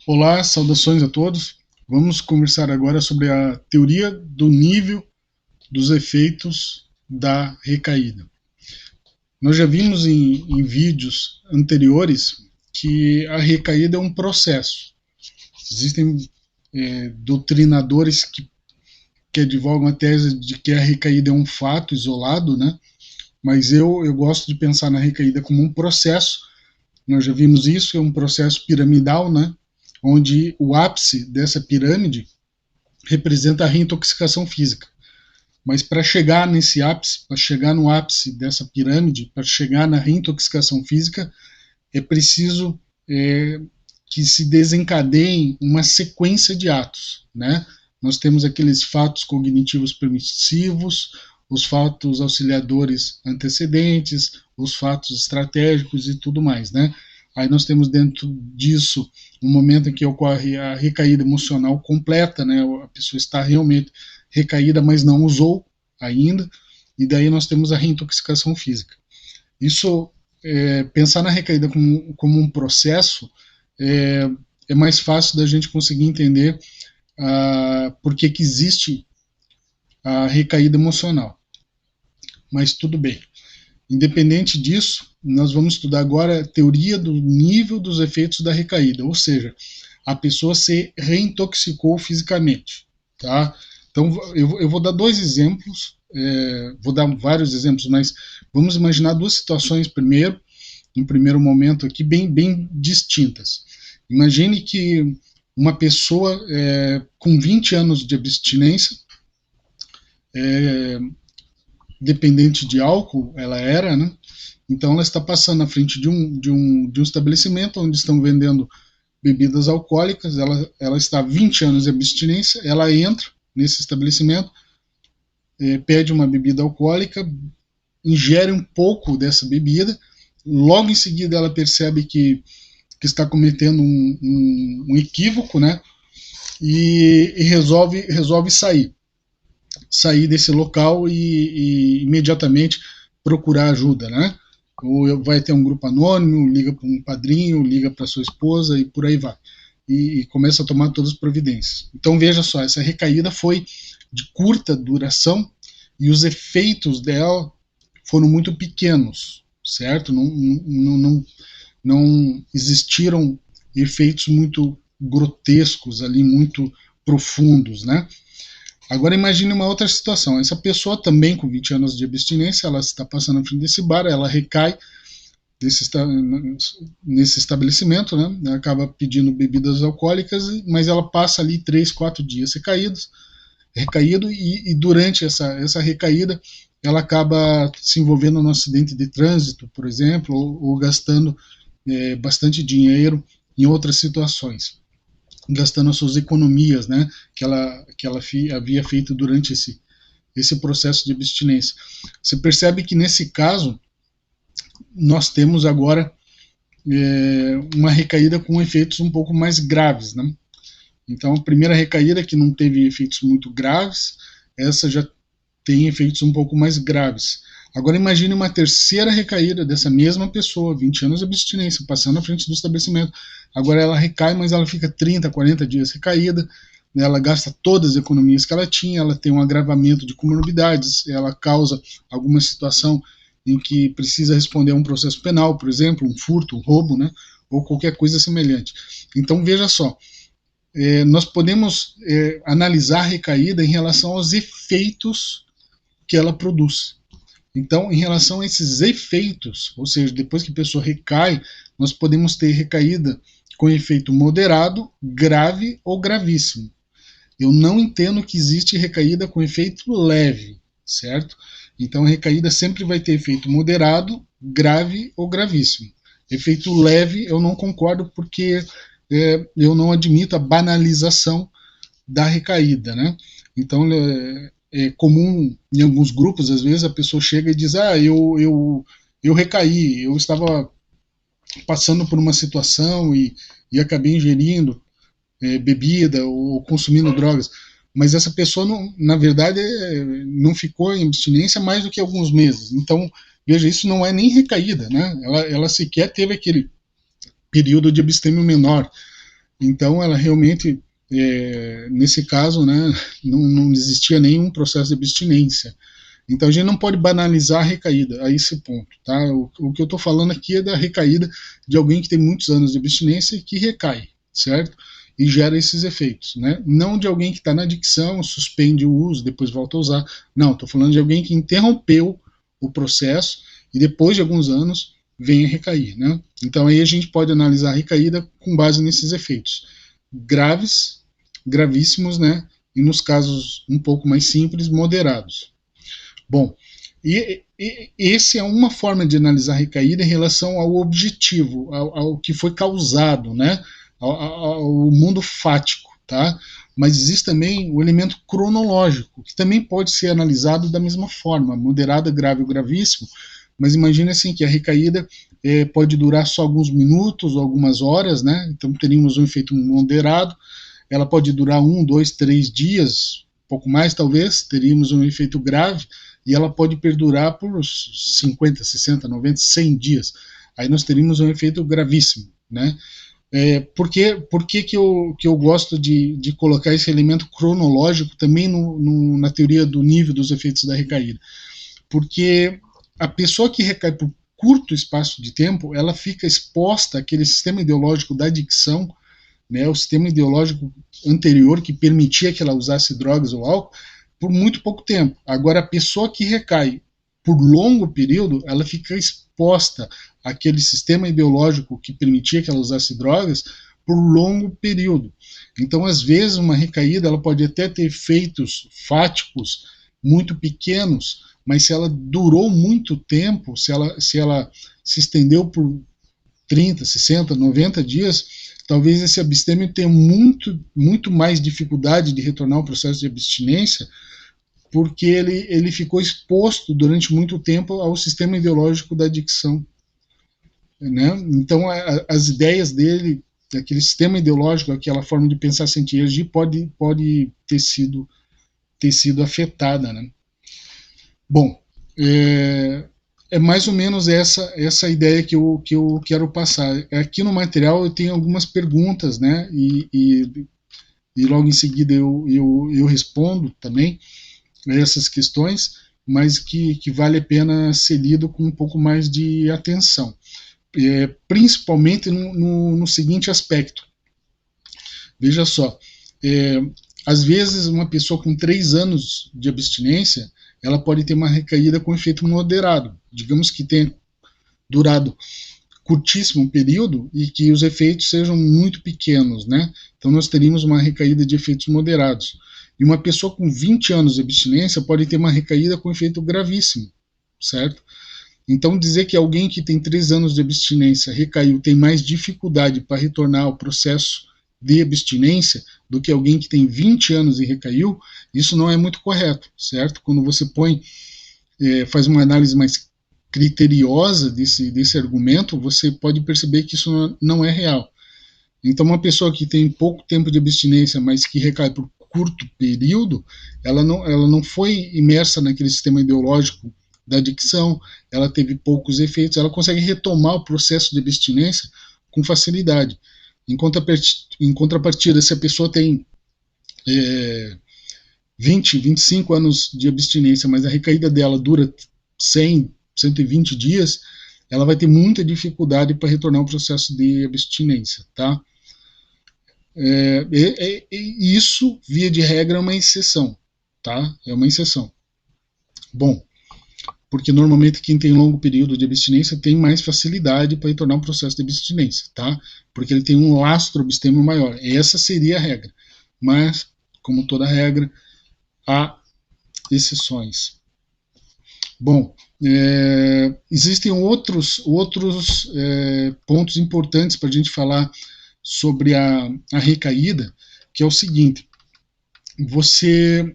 Olá, saudações a todos. Vamos conversar agora sobre a teoria do nível dos efeitos da recaída. Nós já vimos em vídeos anteriores que a recaída é um processo. Existem doutrinadores que advogam a tese de que a recaída é um fato isolado, né? Mas eu gosto de pensar na recaída como um processo. Nós já vimos isso, é um processo piramidal, né? Onde o ápice dessa pirâmide representa a reintoxicação física. Mas para chegar nesse ápice, para chegar no ápice dessa pirâmide, para chegar na reintoxicação física, é preciso que se desencadeiem uma sequência de atos, né? Nós temos aqueles fatos cognitivos permissivos, os fatos auxiliadores antecedentes, os fatos estratégicos e tudo mais, né? Aí nós temos dentro disso um momento em que ocorre a recaída emocional completa, né? A pessoa está realmente recaída, mas não usou ainda, e daí nós temos a reintoxicação física. Isso, pensar na recaída como um processo, é mais fácil da gente conseguir entender por que existe a recaída emocional. Mas tudo bem. Independente disso, nós vamos estudar agora a teoria do nível dos efeitos da recaída, ou seja, a pessoa se reintoxicou fisicamente. Tá? Então, eu vou dar dois exemplos, vou dar vários exemplos, mas vamos imaginar duas situações primeiro, no primeiro momento aqui, bem distintas. Imagine que uma pessoa com 20 anos de abstinência, dependente de álcool, ela era, né? Então ela está passando na frente de um estabelecimento onde estão vendendo bebidas alcoólicas, ela está há 20 anos de abstinência, ela entra nesse estabelecimento, pede uma bebida alcoólica, ingere um pouco dessa bebida, logo em seguida ela percebe que está cometendo um equívoco, né? E resolve sair desse local e imediatamente procurar ajuda, né? Ou vai ter um grupo anônimo, liga para um padrinho, liga para sua esposa e por aí vai. E começa a tomar todas as providências. Então veja só, essa recaída foi de curta duração e os efeitos dela foram muito pequenos, certo? Não existiram efeitos muito grotescos ali, muito profundos, né? Agora imagine uma outra situação. Essa pessoa também com 20 anos de abstinência, ela está passando na frente desse bar, ela recai nesse estabelecimento, né? Ela acaba pedindo bebidas alcoólicas, mas ela passa ali 3, 4 dias recaído e durante essa recaída ela acaba se envolvendo num acidente de trânsito, por exemplo, ou gastando bastante dinheiro em outras situações, gastando as suas economias, né, que ela havia feito durante esse processo de abstinência. Você percebe que nesse caso nós temos agora uma recaída com efeitos um pouco mais graves, né? Então a primeira recaída que não teve efeitos muito graves, essa já tem efeitos um pouco mais graves. Agora imagine uma terceira recaída dessa mesma pessoa, 20 anos de abstinência, passando na frente do estabelecimento. Agora ela recai, mas ela fica 30, 40 dias recaída, né? Ela gasta todas as economias que ela tinha, ela tem um agravamento de comorbidades, ela causa alguma situação em que precisa responder a um processo penal, por exemplo, um furto, um roubo, né? Ou qualquer coisa semelhante. Então veja só, nós podemos analisar a recaída em relação aos efeitos que ela produz. Então, em relação a esses efeitos, ou seja, depois que a pessoa recai, nós podemos ter recaída com efeito moderado, grave ou gravíssimo. Eu não entendo que existe recaída com efeito leve, certo? Então, a recaída sempre vai ter efeito moderado, grave ou gravíssimo. Efeito leve eu não concordo porque eu não admito a banalização da recaída, né? Então, é comum em alguns grupos, às vezes, a pessoa chega e diz, eu recaí, eu estava passando por uma situação e acabei ingerindo bebida ou consumindo drogas. Mas essa pessoa, não, na verdade, não ficou em abstinência mais do que alguns meses. Então, veja, isso não é nem recaída, né? Ela sequer teve aquele período de abstêmio menor. Então, ela realmente, nesse caso, né, não existia nenhum processo de abstinência. Então, a gente não pode banalizar a recaída a esse ponto. Tá? O que eu estou falando aqui é da recaída de alguém que tem muitos anos de abstinência e que recai, certo? E gera esses efeitos. Né? Não de alguém que está na adicção, suspende o uso, depois volta a usar. Não, estou falando de alguém que interrompeu o processo e depois de alguns anos vem a recair. Né? Então aí a gente pode analisar a recaída com base nesses efeitos graves, gravíssimos, né? E nos casos um pouco mais simples, moderados. Bom, esse é uma forma de analisar a recaída em relação ao objetivo, ao que foi causado, né? Ao mundo fático, tá? Mas existe também o elemento cronológico, que também pode ser analisado da mesma forma, moderado, grave ou gravíssimo, mas imagine assim que a recaída pode durar só alguns minutos ou algumas horas, né? Então teríamos um efeito moderado, ela pode durar 1, 2, 3 dias, pouco mais talvez, teríamos um efeito grave, e ela pode perdurar por 50, 60, 90, 100 dias. Aí nós teríamos um efeito gravíssimo, né? Por que eu gosto de colocar esse elemento cronológico também na teoria do nível dos efeitos da recaída? Porque a pessoa que recai por curto espaço de tempo, ela fica exposta àquele sistema ideológico da adicção, né, o sistema ideológico anterior que permitia que ela usasse drogas ou álcool, por muito pouco tempo. Agora, a pessoa que recai por longo período, ela fica exposta àquele sistema ideológico que permitia que ela usasse drogas por longo período. Então, às vezes, uma recaída ela pode até ter efeitos fáticos muito pequenos, mas se ela durou muito tempo, se ela se estendeu por 30, 60, 90 dias, talvez esse abstêmio tenha muito mais dificuldade de retornar ao processo de abstinência, porque ele ficou exposto durante muito tempo ao sistema ideológico da adicção. Né? Então, as ideias dele, aquele sistema ideológico, aquela forma de pensar, sentir e agir, pode ter sido afetada. Né? Bom, é mais ou menos essa ideia que eu quero passar. Aqui no material eu tenho algumas perguntas, né? E logo em seguida eu respondo também a essas questões, mas que vale a pena ser lido com um pouco mais de atenção. Principalmente no seguinte aspecto. Veja só, às vezes uma pessoa com 3 anos de abstinência, ela pode ter uma recaída com efeito moderado. Digamos que tenha durado curtíssimo período e que os efeitos sejam muito pequenos, né? Então nós teríamos uma recaída de efeitos moderados. E uma pessoa com 20 anos de abstinência pode ter uma recaída com efeito gravíssimo, certo? Então dizer que alguém que tem 3 anos de abstinência recaiu tem mais dificuldade para retornar ao processo de abstinência do que alguém que tem 20 anos e recaiu, isso não é muito correto, certo? Quando você faz uma análise mais criteriosa desse argumento, você pode perceber que isso não é real. Então, uma pessoa que tem pouco tempo de abstinência, mas que recai por curto período, ela não foi imersa naquele sistema ideológico da adicção, ela teve poucos efeitos, ela consegue retomar o processo de abstinência com facilidade. Em contrapartida, se a pessoa tem 20, 25 anos de abstinência, mas a recaída dela dura 100, 120 dias, ela vai ter muita dificuldade para retornar ao processo de abstinência, tá? Isso, via de regra, é uma exceção, tá? É uma exceção. Bom, porque normalmente quem tem longo período de abstinência tem mais facilidade para retornar ao processo de abstinência, tá? Porque ele tem um lastro abstêmio maior. Essa seria a regra. Mas, como toda regra, há exceções. Bom, existem outros pontos importantes para a gente falar sobre a recaída, que é o seguinte: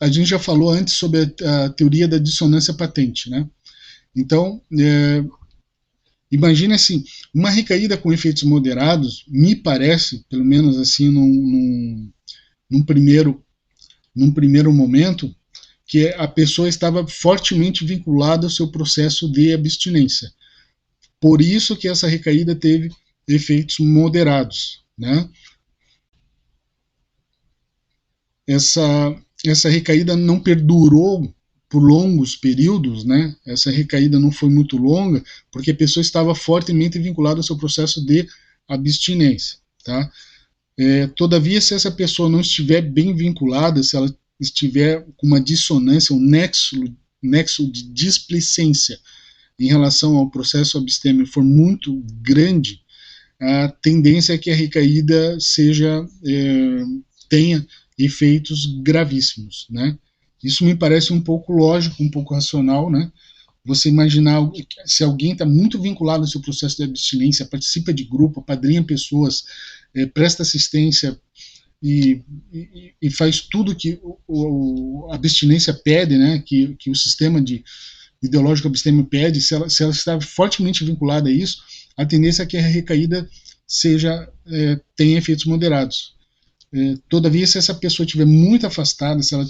a gente já falou antes sobre a teoria da dissonância patente, né? Então, imagine assim, uma recaída com efeitos moderados, me parece, pelo menos assim, num primeiro momento, que a pessoa estava fortemente vinculada ao seu processo de abstinência. Por isso que essa recaída teve efeitos moderados, né? essa, essa recaída não perdurou por longos períodos, né? Essa recaída não foi muito longa, porque a pessoa estava fortemente vinculada ao seu processo de abstinência, tá? Todavia, se essa pessoa não estiver bem vinculada, se ela estiver com uma dissonância, um nexo de displicência em relação ao processo abstêmio for muito grande, a tendência é que a recaída tenha efeitos gravíssimos, né? Isso me parece um pouco lógico, um pouco racional, né? Você imaginar se alguém está muito vinculado ao seu processo de abstinência, participa de grupo, apadrinha pessoas, presta assistência e faz tudo que a abstinência pede, né? Que o sistema ideológico abstêmio pede, se ela está fortemente vinculada a isso, a tendência é que a recaída tenha efeitos moderados. Todavia, se essa pessoa estiver muito afastada, se ela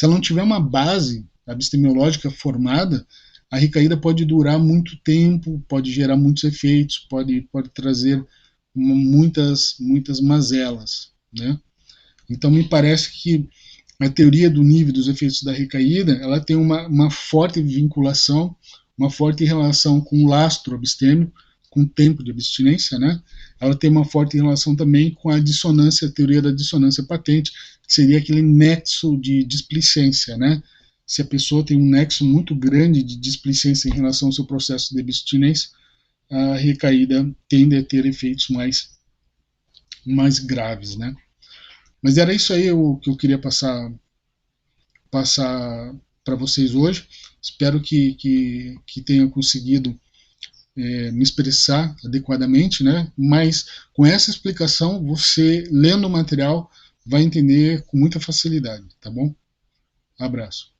não tiver uma base abstemiológica formada, a recaída pode durar muito tempo, pode gerar muitos efeitos, pode trazer muitas mazelas, né? Então, me parece que a teoria do nível dos efeitos da recaída, ela tem uma forte vinculação, uma forte relação com o lastro abstêmio, com o tempo de abstinência, né? Ela tem uma forte relação também com a dissonância, a teoria da dissonância patente, que seria aquele nexo de displicência, né? Se a pessoa tem um nexo muito grande de displicência em relação ao seu processo de abstinência, a recaída tende a ter efeitos mais graves, né? Mas era isso aí que eu queria passar para vocês hoje. Espero que tenha conseguido me expressar adequadamente, né? Mas com essa explicação, você lendo o material vai entender com muita facilidade, tá bom? Abraço.